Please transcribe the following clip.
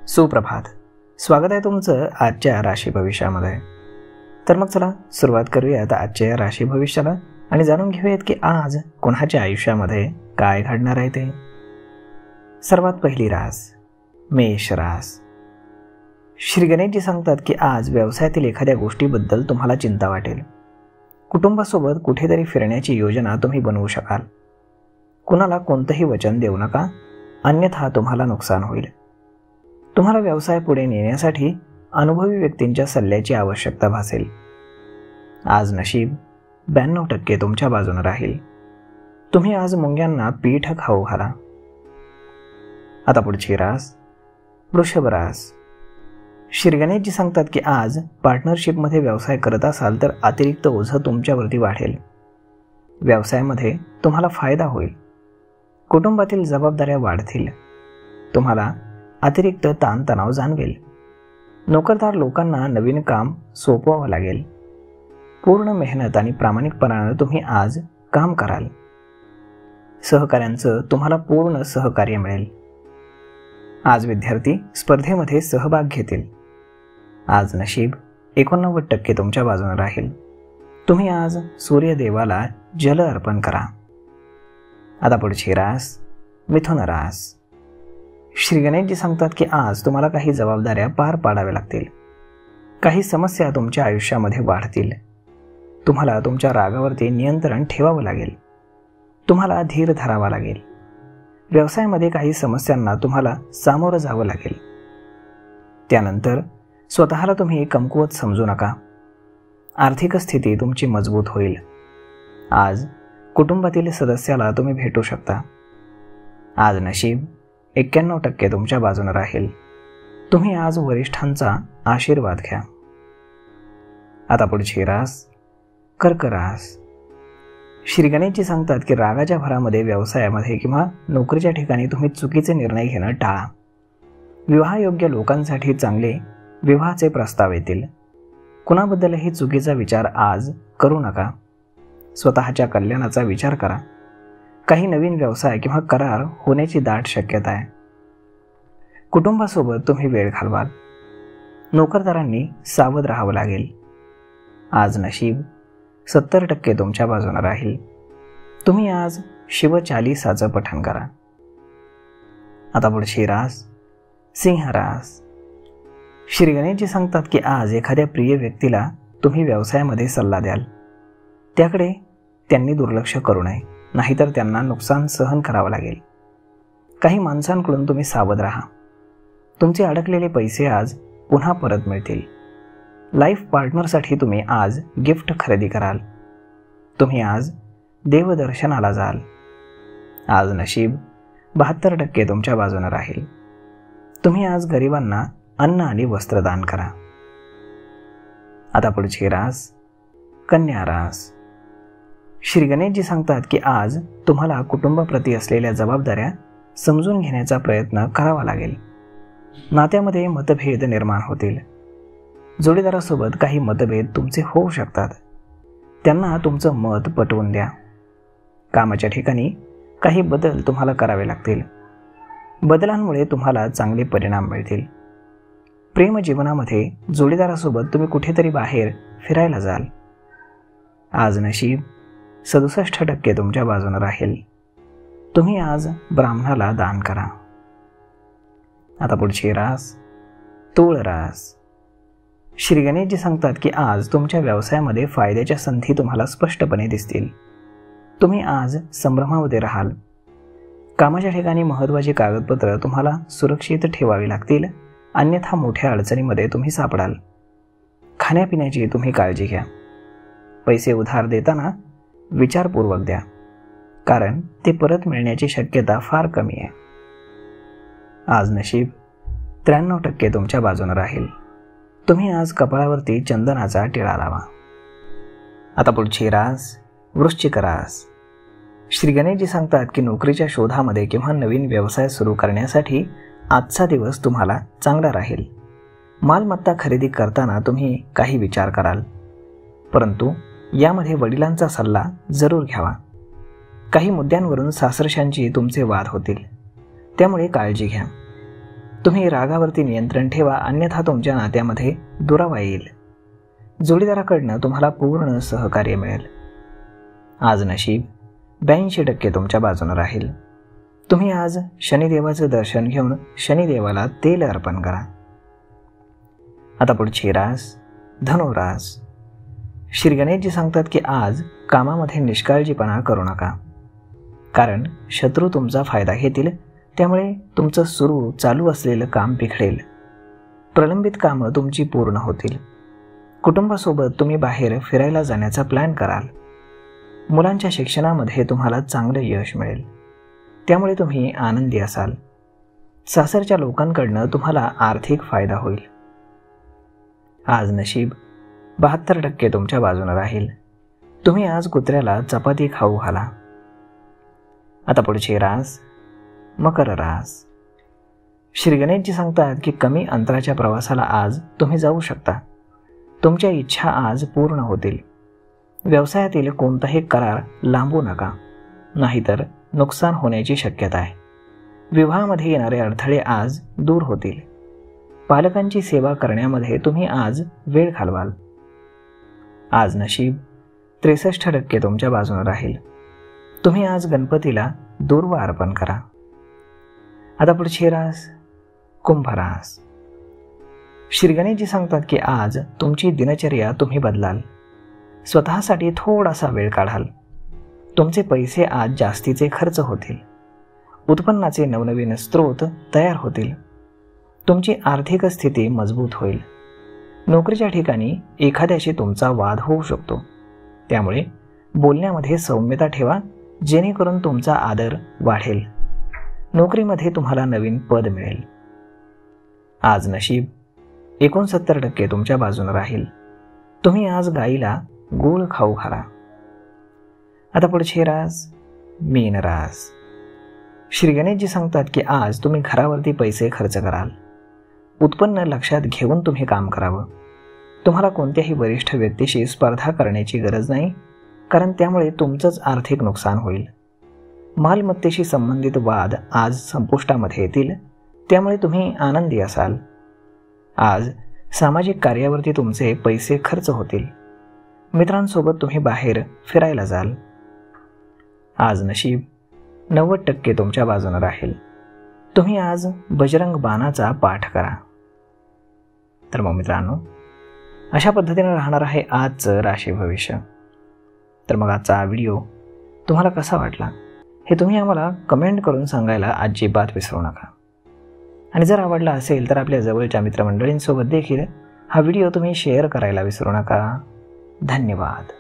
सुप्रभात. स्वागत आहे तुमचं आजच्या राशी भविष्यामध्ये. तर मग चला सुरुवात करूयात आजच्या राशी भविष्याला आणि जाणून घेऊयात की आज कोणाच्या आयुष्यामध्ये काय घडणार आहे ते. सर्वात पहिली रास मेष रास. श्री गणेशजी सांगतात की आज व्यवसायातील एखाद्या गोष्टीबद्दल तुम्हाला चिंता वाटेल. कुटुंबासोबत कुठेतरी फिरण्याची योजना तुम्ही बनवू शकाल. कुणाला कोणतंही वचन देऊ नका, अन्यथा तुम्हाला नुकसान होईल. तुम्हाला व्यवसाय पुढे नेण्यासाठी अनुभवी व्यक्तींच्या सल्ल्याची आवश्यकता भासेल. आज नशीब 92% तुमच्या बाजूने राहील. तुम्ही आज मुंग्यांना पीठ खाऊ घाला. आता पुढची रास वृषभ रास. श्री गणेशजी सांगतात की आज पार्टनरशिपमध्ये व्यवसाय करत असाल तर अतिरिक्त ओझं तुमच्यावरती वाढेल. व्यवसायामध्ये तुम्हाला फायदा होईल. कुटुंबातील जबाबदाऱ्या वाढतील. तुम्हाला अतिरिक्त ताणतणाव जाणवेल. नोकरदार लोकांना नवीन काम सोपवावं लागेल. पूर्ण मेहनत आणि प्रामाणिकपणाने तुम्ही आज काम कराल. सहकाऱ्यांचं तुम्हाला पूर्ण सहकार्य मिळेल. आज विद्यार्थी स्पर्धेमध्ये सहभाग घेतील. आज नशीब 89% तुमच्या बाजूने राहील. तुम्ही आज सूर्यदेवाला जल अर्पण करा. आता पुढची रास मिथुन रास. श्री गणेशजी सांगतात की आज तुम्हाला काही जबाबदाऱ्या पार पाडाव्या लागतील. काही समस्या तुमच्या आयुष्यामध्ये वाढतील. तुम्हाला तुमच्या रागावरती नियंत्रण ठेवावं लागेल. तुम्हाला धीर धरावा लागेल. व्यवसायामध्ये काही समस्यांना तुम्हाला सामोरं जावं लागेल. त्यानंतर स्वतःला तुम्ही कमकुवत समजू नका. आर्थिक स्थिती तुमची मजबूत होईल. आज कुटुंबातील सदस्याला तुम्ही भेटू शकता. आज नशीब 91% तुमच्या बाजूने राहील. तुम्ही आज वरिष्ठांचा आशीर्वाद घ्या. आता पुढची रास कर्क रास. श्री गणेशजी सांगतात की रागाच्या भरामध्ये व्यवसायामध्ये किंवा नोकरीच्या ठिकाणी तुम्ही चुकीचे निर्णय घेणं टाळा. विवाहयोग्य लोकांसाठी चांगले विवाहाचे प्रस्ताव येतील. कुणाबद्दलही चुकीचा विचार आज करू नका. स्वतःच्या कल्याणाचा विचार करा. काही नवीन व्यवसाय किंवा करार होण्याची दाट शक्यता आहे. कुटुंबासोबत तुम्ही वेळ घालवाल. नोकरदारांनी सावध राहावं लागेल. आज नशीब 70% तुमच्या बाजूने राहील. तुम्ही आज शिवचालीसाचं पठण करा. आता पुढची रास सिंह रास. श्री गणेशजी सांगतात की आज एखाद्या प्रिय व्यक्तीला तुम्ही व्यवसायामध्ये सल्ला द्याल. त्याकडे त्यांनी दुर्लक्ष करू नये, नाहीतर त्यांना नुकसान सहन करावं लागेल. काही माणसांकडून तुम्ही सावध राहा. तुमचे अडकलेले पैसे आज पुन्हा परत मिळतील. लाईफ पार्टनरसाठी तुम्ही आज गिफ्ट खरेदी कराल. तुम्ही आज देवदर्शनाला जाल. आज नशीब 72% तुमच्या बाजूने राहील. तुम्ही आज गरिबांना अन्न आणि वस्त्रदान करा. आता पुढची रास कन्या रास. श्री गणेशजी सांगतात की आज तुम्हाला कुटुंबाप्रती असलेल्या जबाबदाऱ्या समजून घेण्याचा प्रयत्न करावा लागेल. नात्यामध्ये मतभेद निर्माण होतील. जोडीदारासोबत काही मतभेद तुमचे होऊ शकतात. त्यांना तुमचं मत पटवून द्या. कामाच्या ठिकाणी काही बदल तुम्हाला करावे लागतील. बदलांमुळे तुम्हाला चांगले परिणाम मिळतील. प्रेमजीवनामध्ये जोडीदारासोबत तुम्ही कुठेतरी बाहेर फिरायला जाल. आज नशीब 67% तुमच्या बाजूने राहील. तुम्ही आज ब्राह्मणाला दान करा. आता पुढची रास तूळ रास. श्री गणेशजी सांगतात की आज तुमच्या व्यवसायामध्ये फायद्याच्या संधी तुम्हाला स्पष्टपणे दिसतील. तुम्ही आज संभ्रमामध्ये राहाल. कामाच्या ठिकाणी महत्त्वाची कागदपत्र तुम्हाला सुरक्षित ठेवावी लागतील, अन्यथा मोठ्या अडचणीमध्ये तुम्ही सापडाल. खाण्यापिण्याची तुम्ही काळजी घ्या. पैसे उधार देताना विचारपूर्वक द्या, कारण ते परत मिळण्याची शक्यता फार कमी आहे. आज नशीब 93% तुमच्या बाजूने राहील. तुम्ही आज कपाळावरती चंदनाचा टिळा लावा. आता पुढची रास वृश्चिक रास. श्री गणेशजी सांगतात की नोकरीच्या शोधामध्ये किंवा नवीन व्यवसाय सुरू करण्यासाठी आजचा दिवस तुम्हाला चांगला राहील. मालमत्ता खरेदी करताना तुम्ही काही विचार कराल, परंतु यामध्ये वडिलांचा सल्ला जरूर घ्यावा. काही मुद्द्यांवरून सासरशांची तुमचे वाद होतील, त्यामुळे काळजी घ्या. तुम्ही रागावरती नियंत्रण ठेवा, अन्यथा तुमच्या नात्यामध्ये दुरावा येईल. जोडीदाराकडनं तुम्हाला पूर्ण सहकार्य मिळेल. आज नशीब 82% तुमच्या बाजूने राहील. तुम्ही आज शनिदेवाचं दर्शन घेऊन शनिदेवाला तेल अर्पण करा. आता पुढची रास धनुरास. श्री गणेशजी सांगतात की आज कामामध्ये निष्काळजीपणा करू नका, कारण शत्रू तुमचा फायदा घेतील. त्यामुळे तुमचं चालू असलेलं काम बिघडेल. प्रलंबित कामं तुमची पूर्ण होतील. कुटुंबासोबत तुम्ही बाहेर फिरायला जाण्याचा प्लॅन कराल. मुलांच्या शिक्षणामध्ये तुम्हाला चांगलं यश मिळेल, त्यामुळे तुम्ही आनंदी असाल. सासरच्या लोकांकडनं तुम्हाला आर्थिक फायदा होईल. आज नशीब 72% तुमच्या बाजूने राहील. तुम्ही आज कुत्र्याला चपाती खाऊ घाला. आता पुढची रास मकर रास. श्री गणेशजी सांगतात की कमी अंतराच्या प्रवासाला आज तुम्ही जाऊ शकता. तुमच्या इच्छा आज पूर्ण होतील. व्यवसायातील कोणताही करार लांबू नका, नाहीतर नुकसान होण्याची शक्यता आहे. विवाहामध्ये येणारे अडथळे आज दूर होतील. पालकांची सेवा करण्यामध्ये तुम्ही आज वेळ घालवाल. आज नशीब 63% तुमच्या बाजूने राहील. तुम्ही आज गणपतीला दूर्वा अर्पण करा. आता पुढची रास कुंभ रास. श्री गणेशजी सांगतात की आज तुमची दिनचर्या तुम्ही बदलाल. स्वतःसाठी थोडासा वेळ काढाल. तुमचे पैसे आज जास्तीचे खर्च होतील. उत्पन्नाचे नवनवीन स्रोत तयार होतील. तुमची आर्थिक स्थिती मजबूत होईल. नोकरीच्या ठिकाणी एखाद्याशी तुमचा वाद होऊ शकतो, त्यामुळे बोलण्यामध्ये सौम्यता ठेवा, जेणेकरून तुमचा आदर वाढेल. नोकरीमध्ये तुम्हाला नवीन पद मिळेल. आज नशीब 69% तुमच्या बाजूने राहील. तुम्ही आज गाईला गोळ खाऊ घाला. आता पुढची रास मीन रास. श्री गणेशजी सांगतात की आज तुम्ही घरावरती पैसे खर्च कराल. उत्पन्न लक्षात घेऊन तुम्ही काम करावं. तुम्हाला कोणत्याही वरिष्ठ व्यक्तीशी स्पर्धा करण्याची गरज नाही, कारण त्यामुळे तुमचंच आर्थिक नुकसान होईल. मालमत्तेशी संबंधित वाद आज संपुष्टामध्ये येतील, त्यामुळे तुम्ही आनंदी असाल. आज सामाजिक कार्यावरती तुमचे पैसे खर्च होतील. मित्रांसोबत तुम्ही बाहेर फिरायला जाल. आज नशीब 90% तुमच्या बाजूने राहील. तुम्ही आज बजरंग बाणाचा पाठ करा. तर मग मित्रांनो, अशा पद्धतीने राहणार आहे आजचं राशी भविष्य. तर मग आजचा व्हिडिओ तुम्हाला कसा वाटला हे तुम्ही आम्हाला कमेंट करून सांगायला अजिबात विसरू नका. आणि जर आवडला असेल तर आपल्या जवळच्या मित्रमंडळींसोबत देखील हा व्हिडिओ तुम्ही शेअर करायला विसरू नका. धन्यवाद.